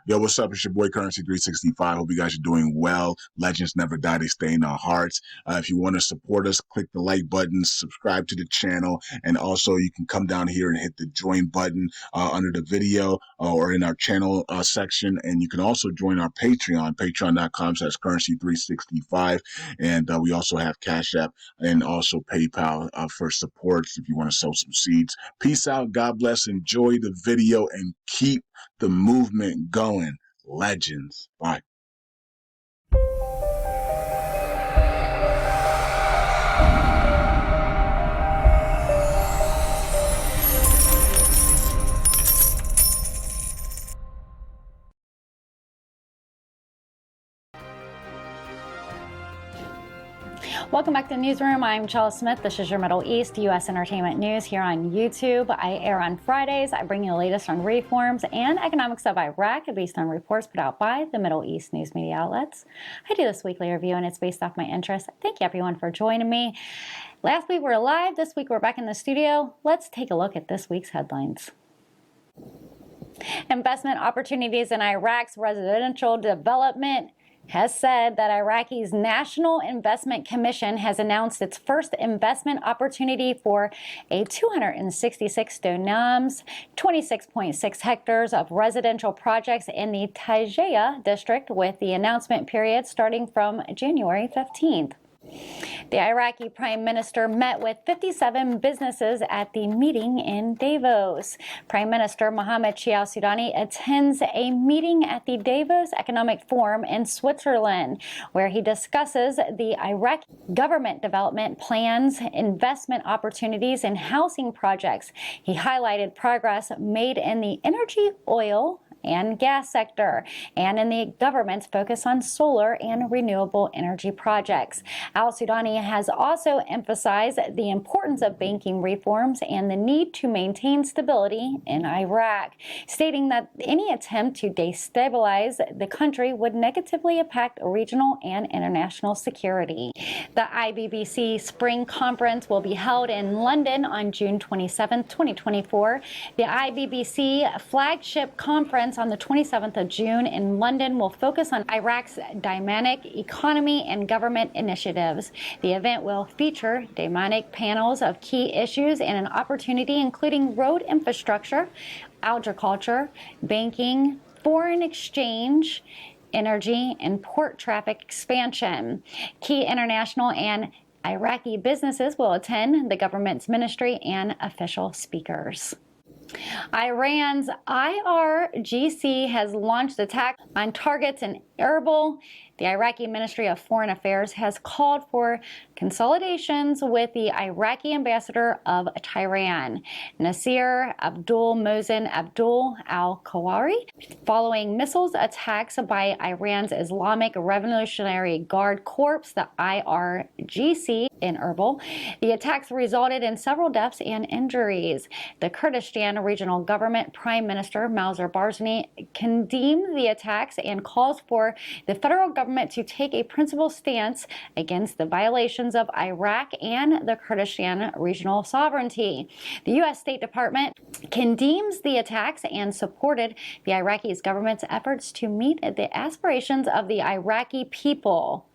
Yo, what's up? It's your boy Currency 365. Hope you guys are doing well. Legends never die. They stay in our hearts. If you want to support us, click the like button, subscribe to the channel, and also you can come down here and hit the join button under the video or in our channel section. And you can also join our Patreon, patreon.com/currency365. And we also have Cash App and also PayPal for support if you want to sow some seeds. Peace out. God bless. Enjoy the video and keep the movement going. Legends. Bye. Welcome back to the newsroom. I'm Chella Smith. This is your Middle East U.S. entertainment news here on YouTube. I air on Fridays. I bring you the latest on reforms and economics of Iraq based on reports put out by the Middle East news media outlets. I do this weekly review and it's based off my interests. Thank you everyone for joining me. Last week we were live. This week we're back in the studio. Let's take a look at this week's headlines. Investment opportunities in Iraq's residential development has said that Iraqi's National Investment Commission has announced its first investment opportunity for a 266 dunams, 26.6 hectares of residential projects in the Chella district, with the announcement period starting from January 15th. The Iraqi Prime Minister met with 57 businesses at the meeting in Davos. Prime Minister Mohammed Al-Sudani attends a meeting at the Davos Economic Forum in Switzerland, where he discusses the Iraqi government development plans, investment opportunities, and housing projects. He highlighted progress made in the energy, oil, and gas sector, and in the government's focus on solar and renewable energy projects. Al-Sudani has also emphasized the importance of banking reforms and the need to maintain stability in Iraq, stating that any attempt to destabilize the country would negatively impact regional and international security. The IBBC Spring Conference will be held in London on June 27, 2024. The IBBC flagship conference on the 27th of June in London will focus on Iraq's dynamic economy and government initiatives. The event will feature dynamic panels of key issues and an opportunity including road infrastructure, agriculture, banking, foreign exchange, energy, and port traffic expansion. Key international and Iraqi businesses will attend, the government's ministry and official speakers. Iran's IRGC has launched attacks on targets in Erbil. The Iraqi Ministry of Foreign Affairs has called for consolidations with the Iraqi ambassador of Tehran, Nasir Abdul Mohsen Abdul Al-Kawari, following missiles attacks by Iran's Islamic Revolutionary Guard Corps, the IRGC, in Erbil. The attacks resulted in several deaths and injuries. The Kurdistan Regional Government Prime Minister Mauser Barzani condemned the attacks and calls for the federal government to take a principled stance against the violations of Iraq and the Kurdistan regional sovereignty. The U.S. State Department condemns the attacks and supported the Iraqi government's efforts to meet the aspirations of the Iraqi people.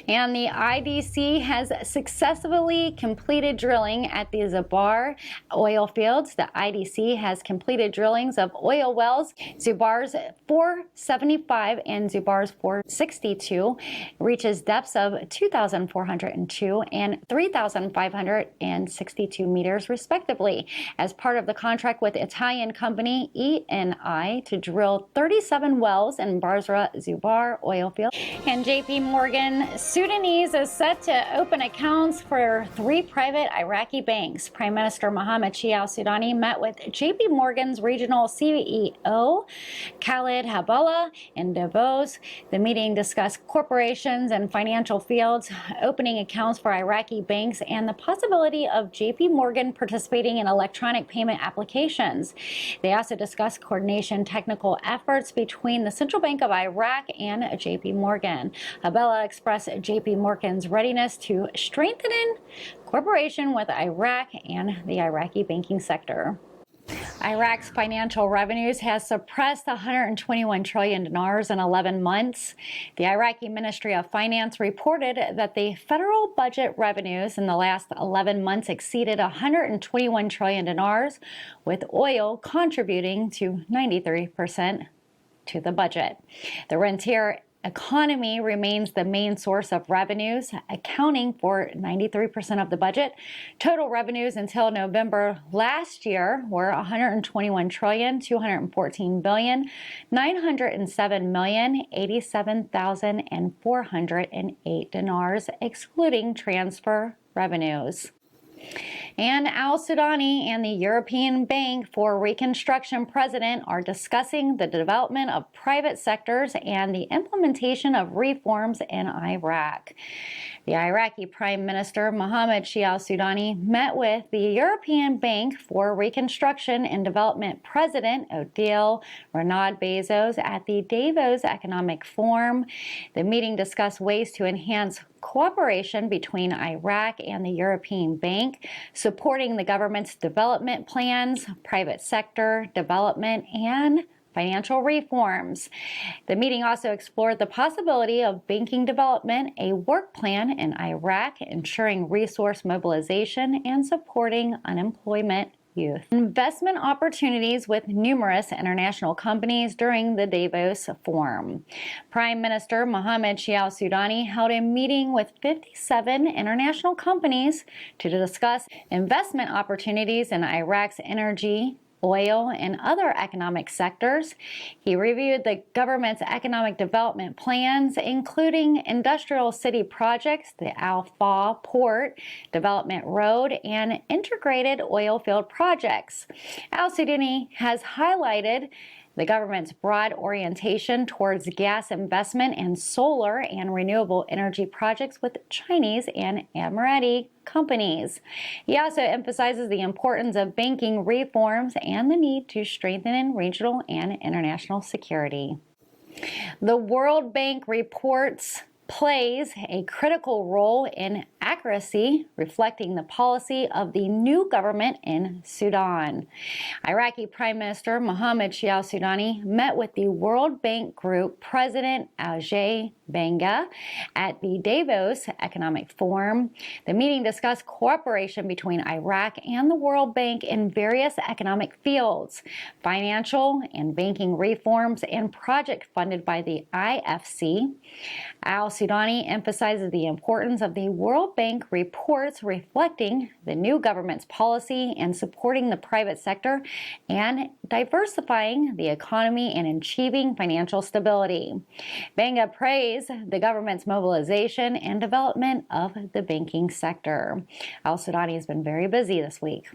And the IDC has successfully completed drilling at the Zubar oil fields. The IDC has completed drillings of oil wells, Zubar's 475 and Zubar's 462, reaches depths of 2,402 and 3,562 meters, respectively, as part of the contract with Italian company ENI to drill 37 wells in Basra Zubar oil field. And JP Morgan Sudanese is set to open accounts for 3 private Iraqi banks. Prime Minister Mohammed Al-Sudani met with JP Morgan's regional CEO, Khalid Habala, in Davos. The meeting discussed corporations and financial fields, opening accounts for Iraqi banks, and the possibility of JP Morgan participating in electronic payment applications. They also discussed coordination technical efforts between the Central Bank of Iraq and JP Morgan. Habala expressed JP Morgan's readiness to strengthen cooperation with Iraq and the Iraqi banking sector. Iraq's financial revenues has suppressed 121 trillion dinars in 11 months. The Iraqi Ministry of Finance reported that the federal budget revenues in the last 11 months exceeded 121 trillion dinars, with oil contributing to 93% to the budget. The rentier economy remains the main source of revenues, accounting for 93% of the budget. Total revenues until November last year were 121 trillion, 214 billion, 907 million, 87,408 dinars, excluding transfer revenues. And al-Sudani and the European Bank for Reconstruction president are discussing the development of private sectors and the implementation of reforms in Iraq. The Iraqi Prime Minister Mohammed Shia al-Sudani met with the European Bank for Reconstruction and Development President Odile Renaud Bezos at the Davos Economic Forum. The meeting discussed ways to enhance cooperation between Iraq and the European Bank, supporting the government's development plans, private sector development, and financial reforms. The meeting also explored the possibility of banking development, a work plan in Iraq, ensuring resource mobilization, and supporting unemployment youth. Investment opportunities with numerous international companies during the Davos Forum. Prime Minister Mohammed Shia al-Sudani held a meeting with 57 international companies to discuss investment opportunities in Iraq's energy, oil, and other economic sectors. He reviewed the government's economic development plans, including industrial city projects, the Al-Fa Port Development Road, and integrated oil field projects. Al-Sudani has highlighted the government's broad orientation towards gas investment and solar and renewable energy projects with Chinese and Emirati companies. He also emphasizes the importance of banking reforms and the need to strengthen regional and international security. The World Bank reports plays a critical role in accuracy, reflecting the policy of the new government in Sudan. Iraqi Prime Minister Mohammed Shia al-Sudani met with the World Bank Group President Ajay Banga at the Davos Economic Forum. The meeting discussed cooperation between Iraq and the World Bank in various economic fields, financial and banking reforms, and projects funded by the IFC. Al-Sudani emphasizes the importance of the World Bank reports reflecting the new government's policy and supporting the private sector and diversifying the economy and achieving financial stability. Banga praised the government's mobilization and development of the banking sector. Al-Sudani has been very busy this week.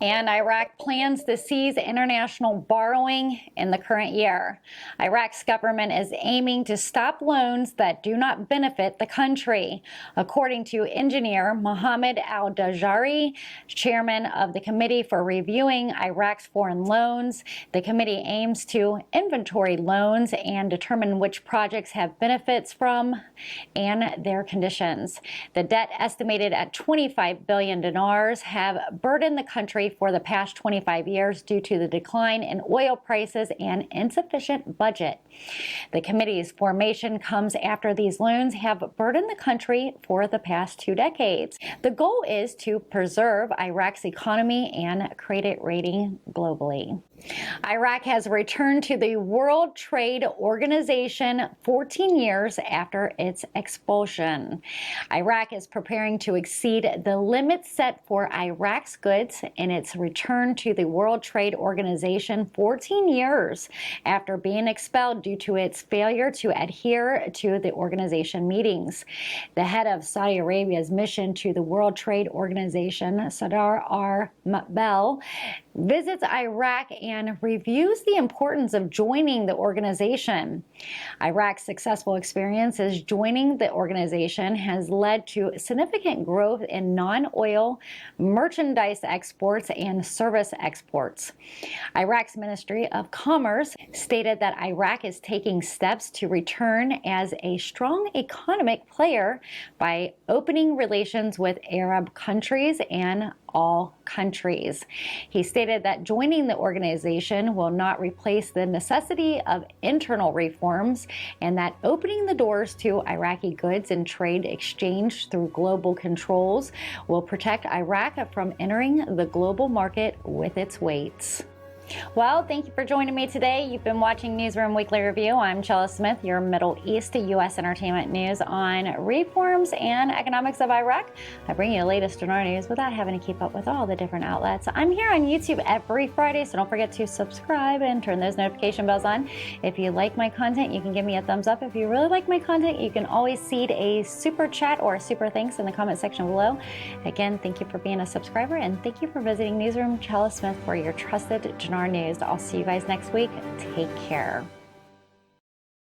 And Iraq plans to cease international borrowing in the current year. Iraq's government is aiming to stop loans that do not benefit the country. According to engineer Mohammed al-Dajari, chairman of the Committee for Reviewing Iraq's Foreign Loans, the committee aims to inventory loans and determine which projects have benefits from and their conditions. The debt, estimated at 25 billion dinars, have burdened the country for the past 25 years due to the decline in oil prices and insufficient budget. The committee's formation comes after these loans have burdened the country for the past 2 decades. The goal is to preserve Iraq's economy and credit rating globally. Iraq has returned to the World Trade Organization 14 years after its expulsion. Iraq is preparing to exceed the limits set for Iraq's goods in its return to the World Trade Organization 14 years after being expelled due to its failure to adhere to the organization meetings. The head of Saudi Arabia's mission to the World Trade Organization, Sadr al-Maqbel, visits Iraq and reviews the importance of joining the organization. Iraq's successful experiences joining the organization has led to significant growth in non-oil merchandise exports and service exports. Iraq's Ministry of Commerce stated that Iraq is taking steps to return as a strong economic player by opening relations with Arab countries and all countries. He stated that joining the organization will not replace the necessity of internal reforms, and that opening the doors to Iraqi goods and trade exchange through global controls will protect Iraq from entering the global market with its weights. Well, thank you for joining me today. You've been watching Newsroom Weekly Review. I'm Chella Smith, your Middle East to U.S. entertainment news on reforms and economics of Iraq. I bring you the latest Dinar news without having to keep up with all the different outlets. I'm here on YouTube every Friday, so don't forget to subscribe and turn those notification bells on. If you like my content, you can give me a thumbs up. If you really like my content, you can always seed a super chat or a super thanks in the comment section below. Again, thank you for being a subscriber, and thank you for visiting Newsroom Chella Smith for your trusted Dinar news. I'll see you guys next week. Take care.